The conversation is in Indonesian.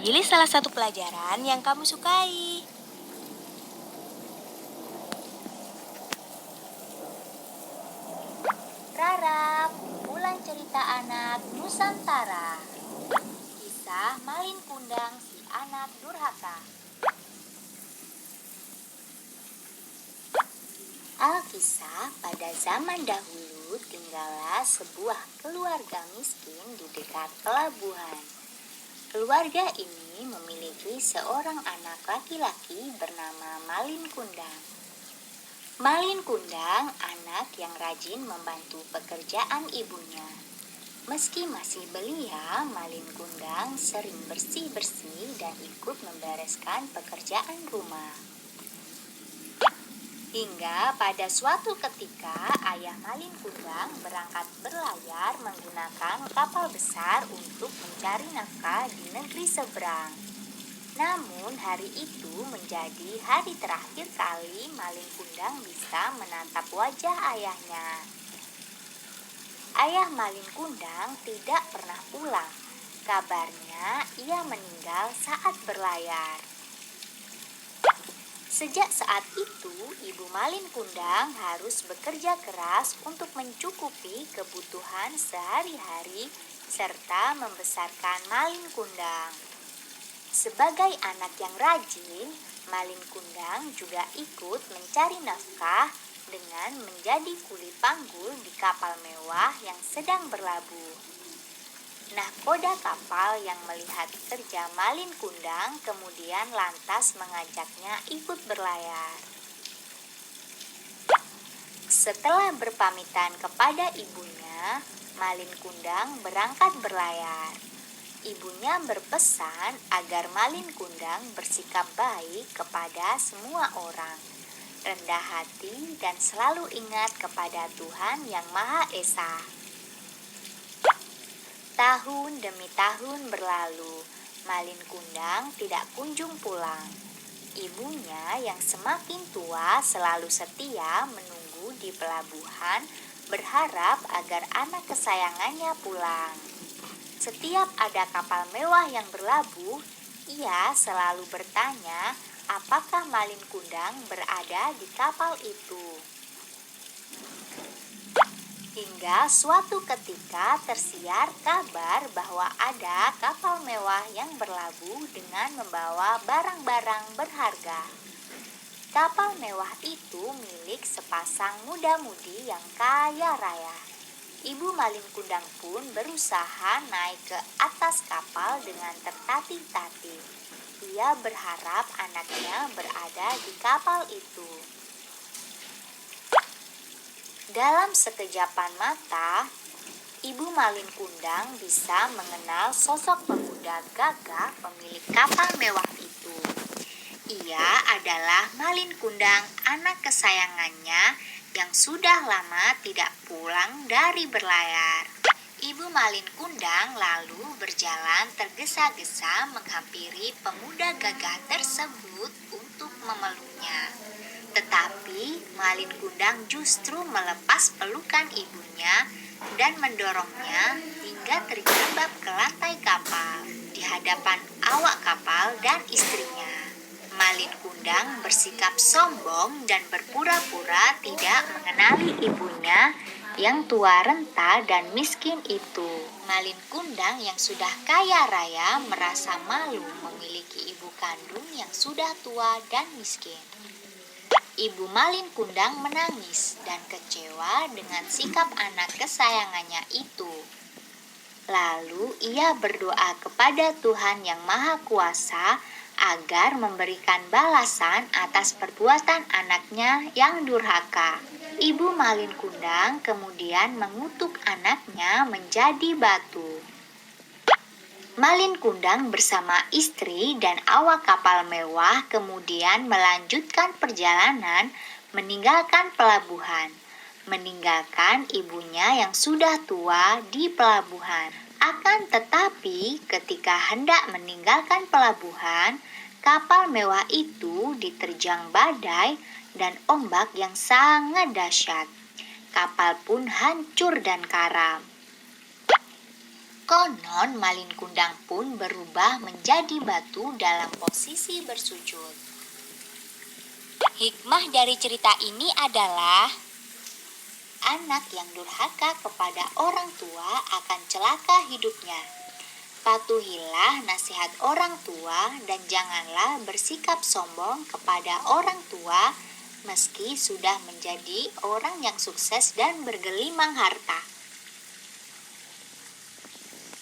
Pilih salah satu pelajaran yang kamu sukai. Rara, kumpulan cerita anak Nusantara. Kisah Malin Kundang si anak durhaka. Alkisah, pada zaman dahulu tinggallah sebuah keluarga miskin di dekat pelabuhan. Keluarga ini memiliki seorang anak laki-laki bernama Malin Kundang. Malin Kundang anak yang rajin membantu pekerjaan ibunya. Meski masih belia, Malin Kundang sering bersih-bersih dan ikut membereskan pekerjaan rumah. Hingga pada suatu ketika ayah Malin Kundang berangkat berlayar menggunakan kapal besar untuk mencari nafkah di negeri seberang. Namun hari itu menjadi hari terakhir kali Malin Kundang bisa menatap wajah ayahnya. Ayah Malin Kundang tidak pernah pulang. Kabarnya ia meninggal saat berlayar. Sejak saat itu, Ibu Malin Kundang harus bekerja keras untuk mencukupi kebutuhan sehari-hari serta membesarkan Malin Kundang. Sebagai anak yang rajin, Malin Kundang juga ikut mencari nafkah dengan menjadi kuli panggul di kapal mewah yang sedang berlabuh. Nahkoda kapal yang melihat kerja Malin Kundang kemudian lantas mengajaknya ikut berlayar. Setelah berpamitan kepada ibunya, Malin Kundang berangkat berlayar. Ibunya berpesan agar Malin Kundang bersikap baik kepada semua orang, rendah hati dan selalu ingat kepada Tuhan Yang Maha Esa. Tahun demi tahun berlalu, Malin Kundang tidak kunjung pulang. Ibunya yang semakin tua selalu setia menunggu di pelabuhan, berharap agar anak kesayangannya pulang. Setiap ada kapal mewah yang berlabuh, ia selalu bertanya apakah Malin Kundang berada di kapal itu. Hingga suatu ketika tersiar kabar bahwa ada kapal mewah yang berlabuh dengan membawa barang-barang berharga. Kapal mewah itu milik sepasang muda-mudi yang kaya raya. Ibu Malin Kundang pun berusaha naik ke atas kapal dengan tertatih-tatih. Ia berharap anaknya berada di kapal itu. Dalam sekejapan mata, Ibu Malin Kundang bisa mengenal sosok pemuda gagah pemilik kapal mewah itu. Ia adalah Malin Kundang, anak kesayangannya yang sudah lama tidak pulang dari berlayar. Ibu Malin Kundang lalu berjalan tergesa-gesa menghampiri pemuda gagah tersebut untuk memeluknya. Tetapi Malin Kundang justru melepas pelukan ibunya dan mendorongnya hingga terjebak ke lantai kapal di hadapan awak kapal dan istrinya. Malin Kundang bersikap sombong dan berpura-pura tidak mengenali ibunya yang tua renta dan miskin itu. Malin Kundang yang sudah kaya raya merasa malu memiliki ibu kandung yang sudah tua dan miskin. Ibu Malin Kundang menangis dan kecewa dengan sikap anak kesayangannya itu. Lalu ia berdoa kepada Tuhan Yang Maha Kuasa agar memberikan balasan atas perbuatan anaknya yang durhaka. Ibu Malin Kundang kemudian mengutuk anaknya menjadi batu. Malin Kundang bersama istri dan awak kapal mewah kemudian melanjutkan perjalanan meninggalkan pelabuhan, meninggalkan ibunya yang sudah tua di pelabuhan. Akan tetapi ketika hendak meninggalkan pelabuhan, kapal mewah itu diterjang badai dan ombak yang sangat dahsyat. Kapal pun hancur dan karam. Konon Malin Kundang pun berubah menjadi batu dalam posisi bersujud. Hikmah dari cerita ini adalah Anak yang durhaka kepada orang tua akan celaka hidupnya. Patuhilah nasihat orang tua dan janganlah bersikap sombong kepada orang tua meski sudah menjadi orang yang sukses dan bergelimang harta.